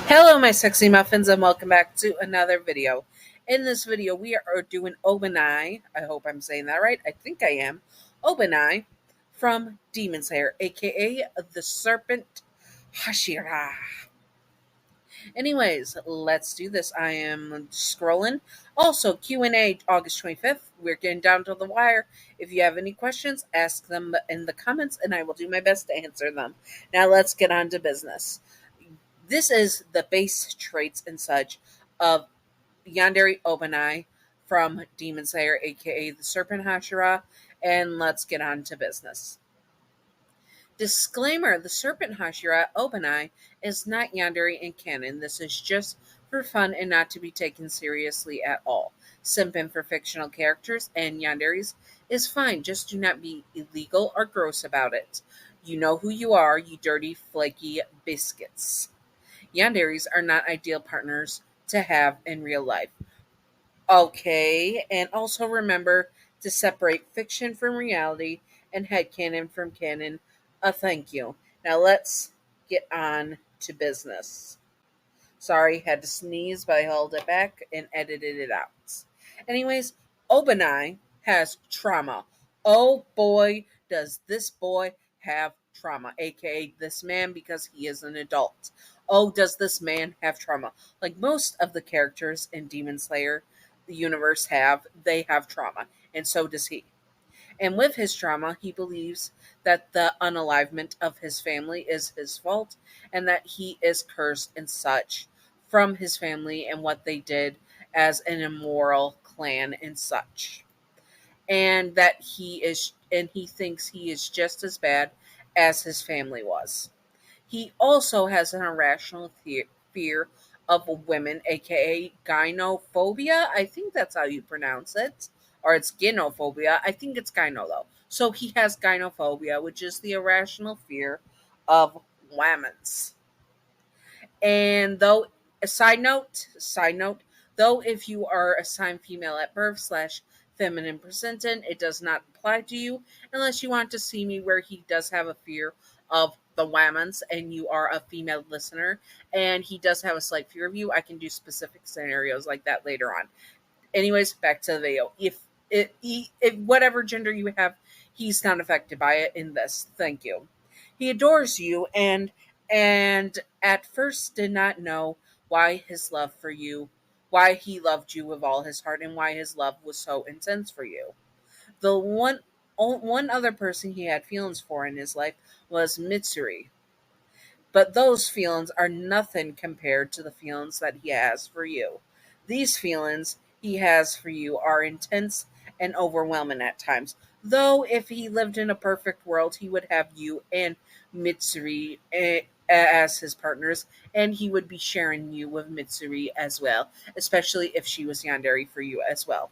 Hello, my sexy muffins, and welcome back to another video. In this video, we are doing Obanai. I hope I'm saying that right. I think I am. Obanai from Demon Slayer, aka the Serpent Hashira. Anyways, let's do this. I am scrolling. Also, Q&A August 25th. We're getting down to the wire. If you have any questions, ask them in the comments, and I will do my best to answer them. Now, let's get on to business. This is the base traits and such of Yandere Obanai from Demon Slayer, aka the Serpent Hashira, and let's get on to business. Disclaimer: the Serpent Hashira Obanai is not Yandere in canon. This is just for fun and not to be taken seriously at all. Simping for fictional characters and Yandere's is fine, just do not be illegal or gross about it. You know who you are, you dirty, flaky biscuits. Yanderes are not ideal partners to have in real life. Okay, and also remember to separate fiction from reality and headcanon from canon. Thank you. Now let's get on to business. Sorry, had to sneeze, but I held it back and edited it out. Anyways, Obanai has trauma. Oh boy, does this boy have trauma, aka this man, because he is an adult. Oh, does this man have trauma? Like most of the characters in Demon Slayer, the universe they have trauma, and so does he. And with his trauma, he believes that the unalivement of his family is his fault and that he is cursed and such from his family and what they did as an immoral clan and such. And that he thinks he is just as bad as his family was. He also has an irrational fear of women, aka gynophobia. I think that's how you pronounce it. Or it's gynophobia. I think it's gyno though. So he has gynophobia, which is the irrational fear of women's. And though, side note, though if you are assigned female at birth slash feminine presented, it does not apply to you unless you want to see me where he does have a fear of the women's and you are a female listener and he does have a slight fear of you. I can do specific scenarios like that later on. Anyways, back to the video. If whatever gender you have, he's not affected by it in this. Thank you. He adores you and at first did not know why his love for you, why he loved you with all his heart, and why his love was so intense for you. The one other person he had feelings for in his life was Mitsuri, but those feelings are nothing compared to the feelings that he has for you. These feelings he has for you are intense and overwhelming at times. Though, if he lived in a perfect world, he would have you and Mitsuri as his partners, and he would be sharing you with Mitsuri as well, especially if she was Yandere for you as well.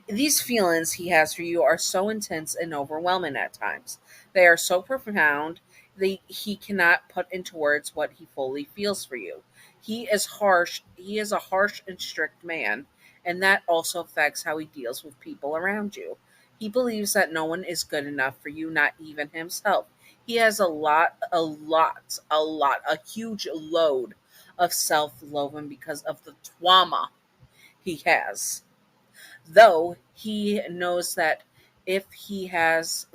These feelings he has for you are so intense and overwhelming at times. They are so profound that he cannot put into words what he fully feels for you. He is harsh. He is a harsh and strict man, and that also affects how he deals with people around you. He believes that no one is good enough for you, not even himself. He has a huge load of self-loathing because of the trauma he has. Though he knows that if he has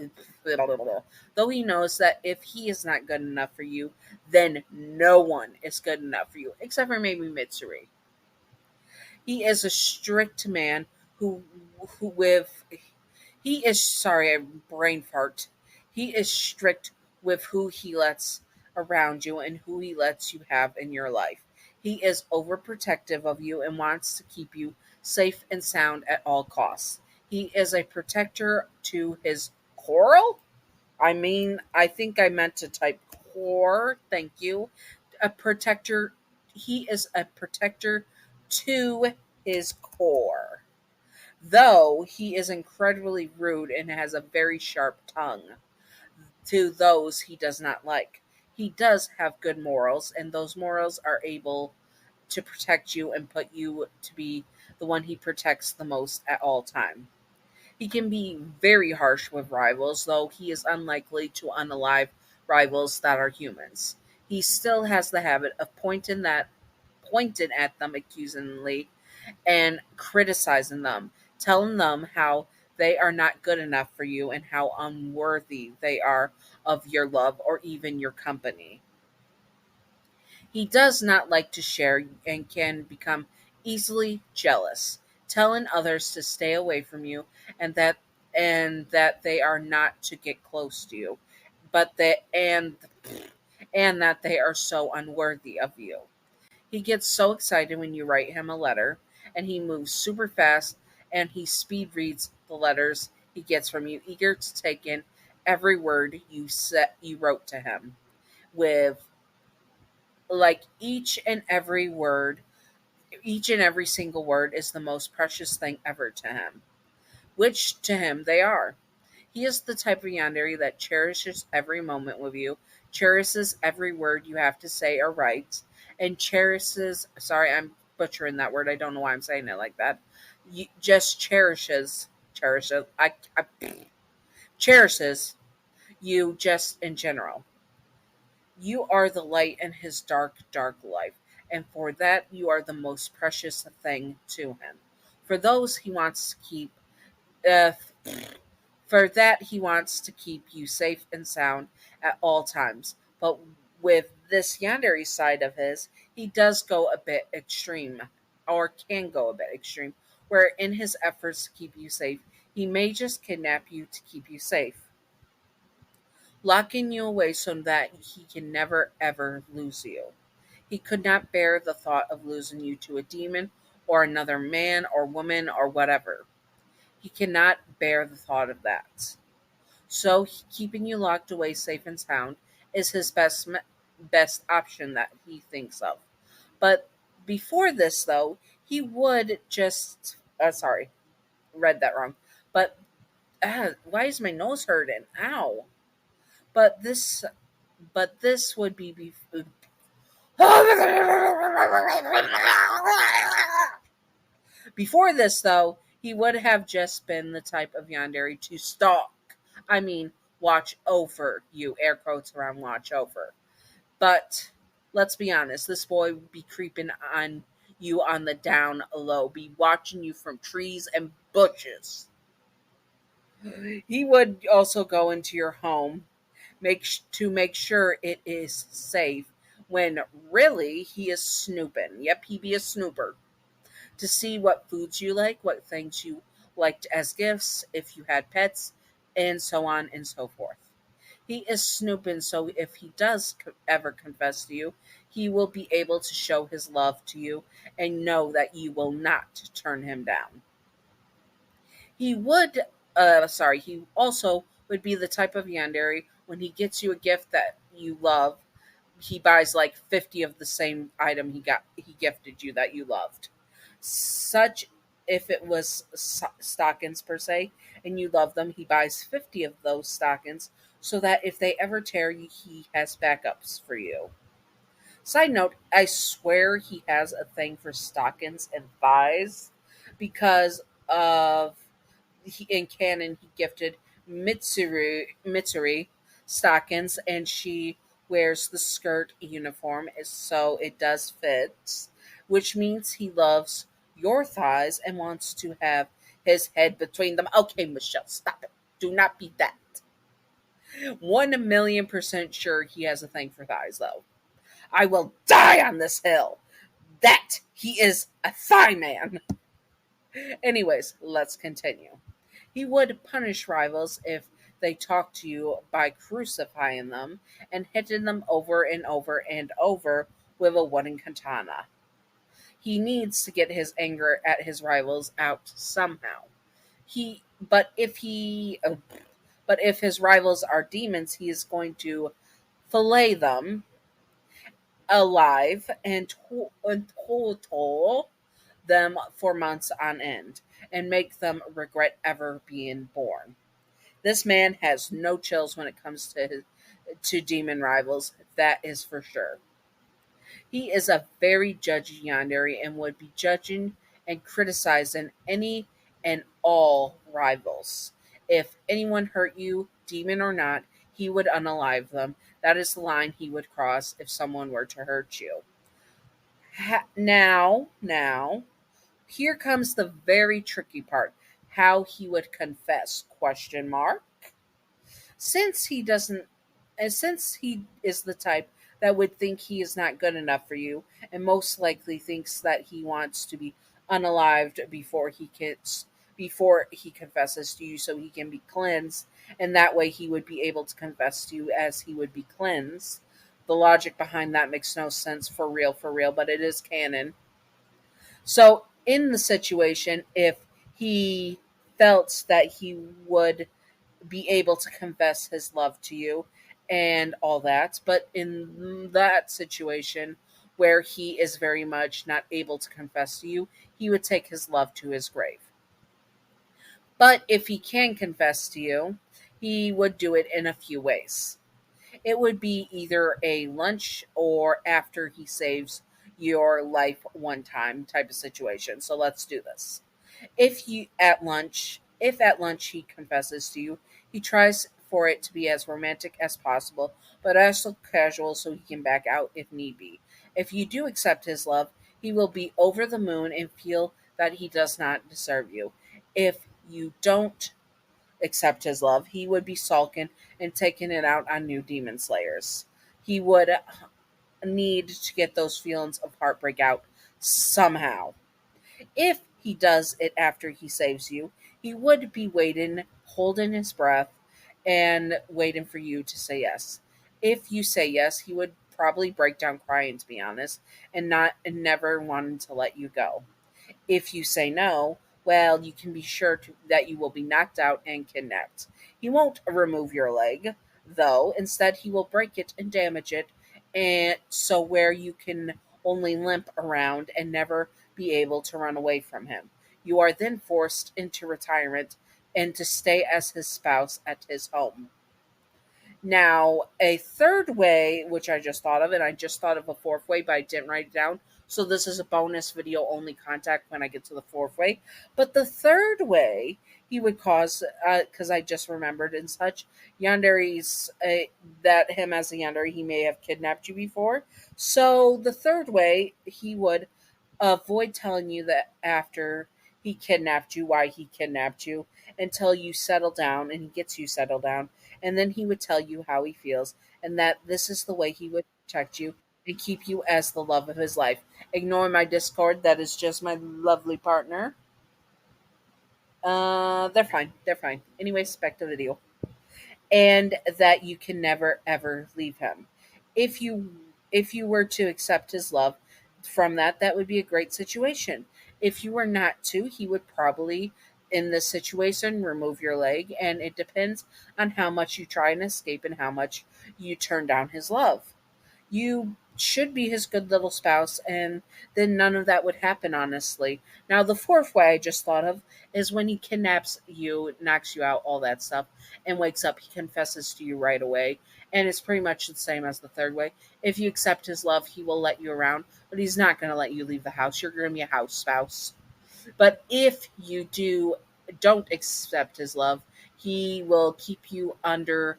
though he knows that if he is not good enough for you, then no one is good enough for you, except for maybe Mitsuri. He is a strict man who with he is sorry, I brain fart. He is strict with who he lets around you and who he lets you have in your life. He is overprotective of you and wants to keep you safe and sound at all costs. He is a protector to his coral. I think I meant to type core. Thank you. A protector. He is a protector to his core. Though he is incredibly rude and has a very sharp tongue to those he does not like. He does have good morals, and those morals are able to protect you and put you to be the one he protects the most at all time. He can be very harsh with rivals, though he is unlikely to unalive rivals that are humans. He still has the habit of pointing at them accusingly and criticizing them, telling them how they are not good enough for you and how unworthy they are of your love or even your company. He does not like to share and can become easily jealous, telling others to stay away from you and that they are not to get close to you, but and that they are so unworthy of you. He gets so excited when you write him a letter, and he moves super fast and he speed reads the letters he gets from you, eager to take in every word you wrote to him. With like each and every single word is the most precious thing ever to him, which to him they are. He is the type of yandere that cherishes every moment with you, cherishes every word you have to say or write, and cherishes. Sorry, I'm butchering that word. I don't know why I'm saying it like that. Just cherishes. I cherishes you just in general. You are the light in his dark, dark life, and for that you are the most precious thing to him. For those he wants to keep. Uh, For that, he wants to keep you safe and sound at all times. But with this Yandere side of his, he does go a bit extreme, or can go a bit extreme, where in his efforts to keep you safe, he may just kidnap you to keep you safe, locking you away so that he can never ever lose you. He could not bear the thought of losing you to a demon or another man or woman or whatever. He cannot bear the thought of that. So keeping you locked away safe and sound is his best option that he thinks of. But before this, though, he would just sorry, read that wrong. But why is my nose hurting? Ow! But this would be before this, though, he would have just been the type of yandere to stalk. I mean, watch over you. Air quotes around watch over. But let's be honest, this boy would be creeping on you on the down low, be watching you from trees and bushes. He would also go into your home make sure it is safe when really he is snooping. Yep, he be a snooper to see what foods you like, what things you liked as gifts, if you had pets, and so on and so forth. He is snooping, so if he does ever confess to you, he will be able to show his love to you and know that you will not turn him down. He would, he also would be the type of yandere when he gets you a gift that you love, he buys like 50 of the same item he gifted you that you loved. Such if it was stockings per se and you love them, he buys 50 of those stockings so that if they ever tear you, he has backups for you. Side note, I swear he has a thing for stockings and thighs because of in canon he gifted Mitsuri stockings, and she wears the skirt uniform, so it does fit, which means he loves your thighs and wants to have his head between them. Okay, Michelle, stop it. Do not be that. 1,000,000% sure he has a thing for thighs, though. I will die on this hill that he is a thigh man. Anyways, let's continue. He would punish rivals if they talked to you by crucifying them and hitting them over and over and over with a wooden katana. He needs to get his anger at his rivals out somehow. He, but if his rivals are demons, he is going to fillet them alive and total them for months on end and make them regret ever being born. This man has no chills when it comes to demon rivals, that is for sure. He is a very judgy yandere and would be judging and criticizing any and all rivals. If anyone hurt you, demon or not, he would unalive them. That is the line he would cross if someone were to hurt you. Now, here comes the very tricky part. How he would confess? Question mark. Since he doesn't, and since he is the type that would think he is not good enough for you, and most likely thinks that he wants to be unalived before he confesses to you, so he can be cleansed, and that way he would be able to confess to you as he would be cleansed. The logic behind that makes no sense for real, but it is canon. So, in the situation, if he felt that he would be able to confess his love to you and all that, but in that situation where he is very much not able to confess to you, he would take his love to his grave. But if he can confess to you, he would do it in a few ways. It would be either a lunch or after he saves your life one time type of situation. So let's do this. If at lunch he confesses to you, he tries for it to be as romantic as possible, but also casual so he can back out if need be. If you do accept his love, he will be over the moon and feel that he does not deserve you. If you don't accept his love, he would be sulking and taking it out on new demon slayers. He would need to get those feelings of heartbreak out somehow. If he does it after he saves you, he would be waiting, holding his breath, and waiting for you to say yes. If you say yes, he would probably break down crying, to be honest, and never wanting to let you go. If you say no, well, you can be sure that you will be knocked out and kidnapped. He won't remove your leg, though. Instead, he will break it and damage it, and so where you can only limp around and never be able to run away from him. You are then forced into retirement and to stay as his spouse at his home. Now, a third way, which I just thought of, and I just thought of a fourth way, but I didn't write it down. So this is a bonus video only contact when I get to the fourth way. But the third way he would cause, because I just remembered and such, Yandere's, that him as a Yandere, he may have kidnapped you before. So the third way he would avoid telling you that after he kidnapped you, why he kidnapped you, until you settle down and he gets you settled down. And then he would tell you how he feels and that this is the way he would protect you and keep you as the love of his life. Ignore my Discord. That is just my lovely partner. They're fine. They're fine. Anyways, back to the video. And that you can never ever leave him. If you were to accept his love from that would be a great situation. If you were not to, he would probably in this situation remove your leg, and it depends on how much you try and escape and how much you turn down his love. You should be his good little spouse, and then none of that would happen, honestly. Now, the fourth way I just thought of is when he kidnaps you, knocks you out, all that stuff, and wakes up, he confesses to you right away. And it's pretty much the same as the third way. If you accept his love, he will let you around, but he's not going to let you leave the house. You're going to be a house spouse. But if you don't accept his love, he will keep you under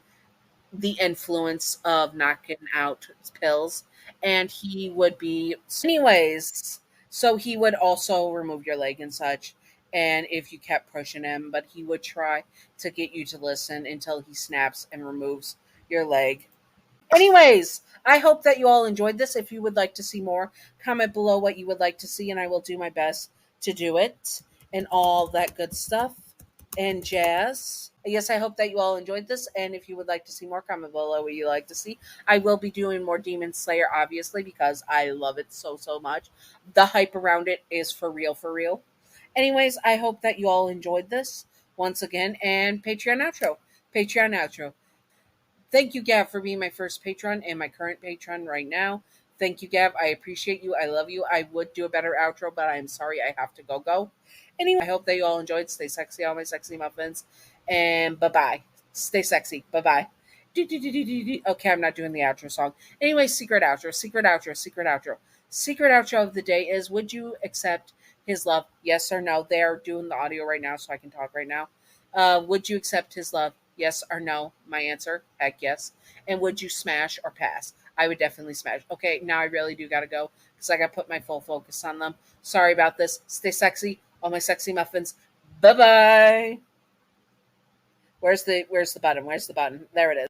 the influence of knocking out pills, and he would be anyways. So he would also remove your leg and such, and if you kept pushing him, but he would try to get you to listen until he snaps and removes your leg. Anyways, I hope that you all enjoyed this. If you would like to see more, comment below what you would like to see, and I will do my best to do it and all that good stuff and jazz. Yes, I hope that you all enjoyed this, and if you would like to see more, comment below what you like to see. I will be doing more Demon Slayer, obviously, because I love it so much. The hype around it is for real, for real. Anyways, I hope that you all enjoyed this once again, and Patreon outro. Patreon outro. Thank you, Gav, for being my first patron and my current patron right now. Thank you, Gav. I appreciate you. I love you. I would do a better outro, but I'm sorry I have to go. Anyway, I hope that you all enjoyed. Stay sexy, all my sexy muffins. And bye-bye. Stay sexy. Bye-bye. Okay, I'm not doing the outro song. Anyway, secret outro, secret outro, secret outro. Secret outro of the day is, would you accept his love? Yes or no? They're doing the audio right now, so I can talk right now. Would you accept his love? Yes or no? My answer, heck yes. And would you smash or pass? I would definitely smash. Okay, now I really do gotta go because I gotta put my full focus on them. Sorry about this. Stay sexy, all my sexy muffins. Bye bye. Where's the button? Where's the button? There it is.